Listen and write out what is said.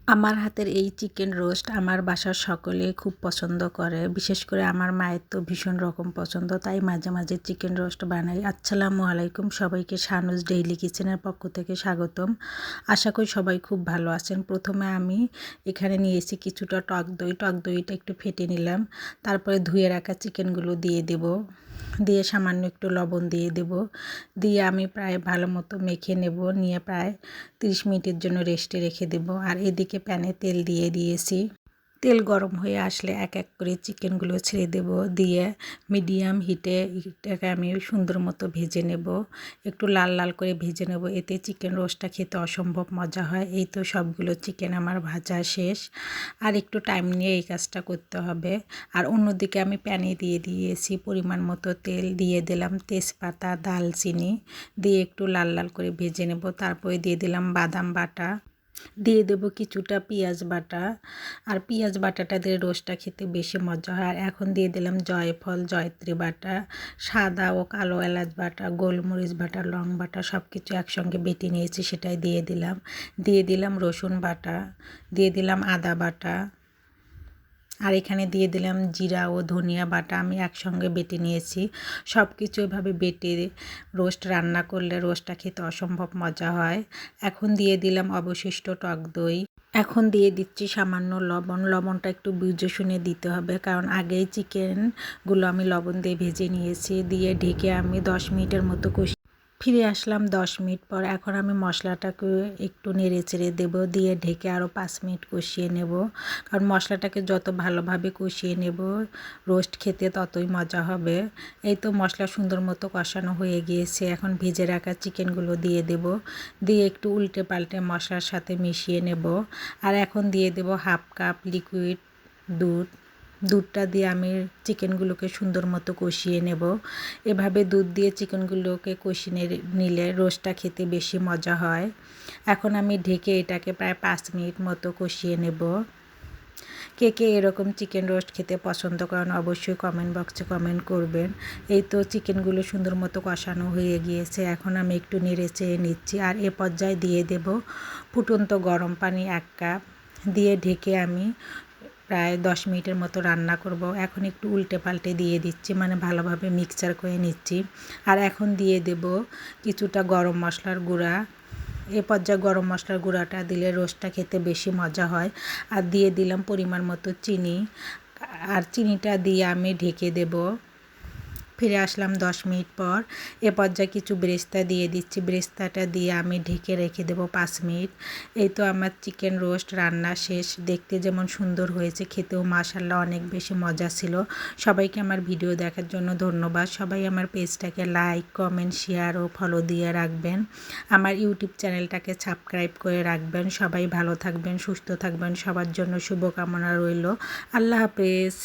আমার হাতের এই চিকেন রোস্ট আমার বাসার সকলে খুব পছন্দ করে। বিশেষ করে আমার মায়ের তো ভীষণ রকম পছন্দ, তাই মাঝে মাঝে চিকেন রোস্ট বানাই। আসসালামু আলাইকুম, সবাইকে শানুস ডেইলি কিচেনের পক্ষ থেকে স্বাগতম। আশা করি সবাই খুব ভালো আছেন। প্রথমে আমি এখানে নিয়েছি কিছুটা টক দই। টক দইটা একটু ফেটে নিলাম, তারপরে ধুয়ে রাখা চিকেনগুলো দিয়ে দেব, দিয়ে সামান্য একটু লবণ দিয়ে দেব, দিয়ে আমি প্রায় ভালো মতো মেখে নেব, নিয়ে প্রায় 30 মিনিটের জন্য রেস্টে রেখে দেব। আর এদিকে প্যানে তেল দিয়ে দিয়েছি। তেল গরম হয়ে আসলে এক এক করে চিকেনগুলো ছেড়ে দেব, দিয়ে মিডিয়াম হিটে এটাকে আমি সুন্দর মতো ভেজে নেব, একটু লাল লাল করে ভেজে নেব। এতে চিকেন রোস্টটা খেতে অসম্ভব মজা হয়। এই তো সবগুলো চিকেন আমার ভাজা শেষ। আর একটু টাইম নিয়ে এই কাজটা করতে হবে। আর অন্যদিকে আমি প্যানে দিয়ে দিয়েছি পরিমাণ মতো তেল, দিয়ে দিলাম তেজপাতা, দালচিনি, দিয়ে একটু লাল লাল করে ভেজে নেব। তারপরে দিয়ে দিলাম বাদাম বাটা, দিয়ে দেব কিছুটা পেঁয়াজ বাটা। আর পেঁয়াজ বাটাটা দিয়ে রোস্টটা খেতে বেশি মজা হয়। আর এখন দিয়ে দিলাম জয়ফল, জয়ত্রী বাটা, সাদা ও কালো এলাচ বাটা, গোলমরিচ বাটা, লং বাটা, সব কিছু একসঙ্গে বেটে নিয়েছি, সেটাই দিয়ে দিলাম। দিয়ে দিলাম রসুন বাটা, দিয়ে দিলাম আদা বাটা, আর এখানে দিয়ে দিলাম জিরা ও ধনিয়া বাটা, আমি একসঙ্গে বেটে নিয়েছি। সব কিছু এভাবে বেটে রোস্ট রান্না করলে রোস্টটা খেতে অসম্ভব মজা হয়। এখন দিয়ে দিলাম অবশিষ্ট টক দই। এখন দিয়ে দিচ্ছি সামান্য লবণ। লবণটা একটু বুঝে শুনে দিতে হবে, কারণ আগেই চিকেনগুলো আমি লবণ দিয়ে ভেজে নিয়েছি। দিয়ে ঢেকে আমি 10 মিনিটের মতো ফিরে আসলাম 10 মিনিট পর। এখন আমি মশলাটাকে একটু নেড়ে চেড়ে দেবো, দিয়ে ঢেকে আরও 5 মিনিট কষিয়ে নেব। কারণ মশলাটাকে যত ভালোভাবে কষিয়ে নেব রোস্ট খেতে ততই মজা হবে। এই তো মশলা সুন্দর মতো কষানো হয়ে গিয়েছে। এখন ভেজে রাখা চিকেনগুলো দিয়ে দেব, দিয়ে একটু উল্টে পাল্টে মশলার সাথে মিশিয়ে নেব। আর এখন দিয়ে দেব হাফ কাপ লিকুইড দুধ। দুধটা দিয়ে আমি চিকেনগুলোকে সুন্দর মতো কষিয়ে নেব। এভাবে দুধ দিয়ে চিকেনগুলোকে কষিয়ে নিলে রোস্টটা খেতে বেশি মজা হয়। এখন আমি ঢেকে এটাকে প্রায় 5 মিনিট মতো কষিয়ে নেব। কে কে এরকম চিকেন রোস্ট খেতে পছন্দ করেন অবশ্যই কমেন্ট বক্সে কমেন্ট করবেন। এই তো চিকেনগুলো সুন্দর মতো কষানো হয়ে গিয়েছে। এখন আমি একটু নেড়ে চেড়ে নিচ্ছি। আর এ পর্যায়ে দিয়ে দেব ফুটন্ত গরম পানি 1 কাপ, দিয়ে ঢেকে আমি প্রায় 10 মিনিটের মতো রান্না করব। এখন একটু উল্টে পাল্টে দিয়ে দিচ্ছি, মানে ভালোভাবে মিক্সচার করে নিচ্ছি। আর এখন দিয়ে দেব কিছুটা গরম মশলার গুঁড়া। এ পর্যায়ে গরম মশলার গুঁড়াটা দিলে রোস্টটা খেতে বেশি মজা হয়। আর দিয়ে দিলাম পরিমাণ মতো চিনি। আর চিনিটা দিয়ে আমি ঢেকে দেব। ফিরে আসলাম 10 মিনিট পর। এ পর্যায়ে কিছু বেরেস্তা দিয়ে দিচ্ছি। বেরেস্তাটা দিয়ে আমি ঢেকে রেখে দেব 5 মিনিট। এই তো আমার চিকেন রোস্ট রান্না শেষ। দেখতে যেমন সুন্দর হয়েছে, খেতেও মাশাআল্লাহ অনেক বেশি মজা ছিল। সবাইকে আমার ভিডিও দেখার জন্য ধন্যবাদ। সবাই আমার পেজটাকে লাইক, কমেন্ট, শেয়ার ও ফলো দিয়ে রাখবেন। আমার ইউটিউব চ্যানেলটাকে সাবস্ক্রাইব করে রাখবেন। সবাই ভালো থাকবেন, সুস্থ থাকবেন। সবার জন্য শুভকামনা রইল। আল্লাহ হাফেজ।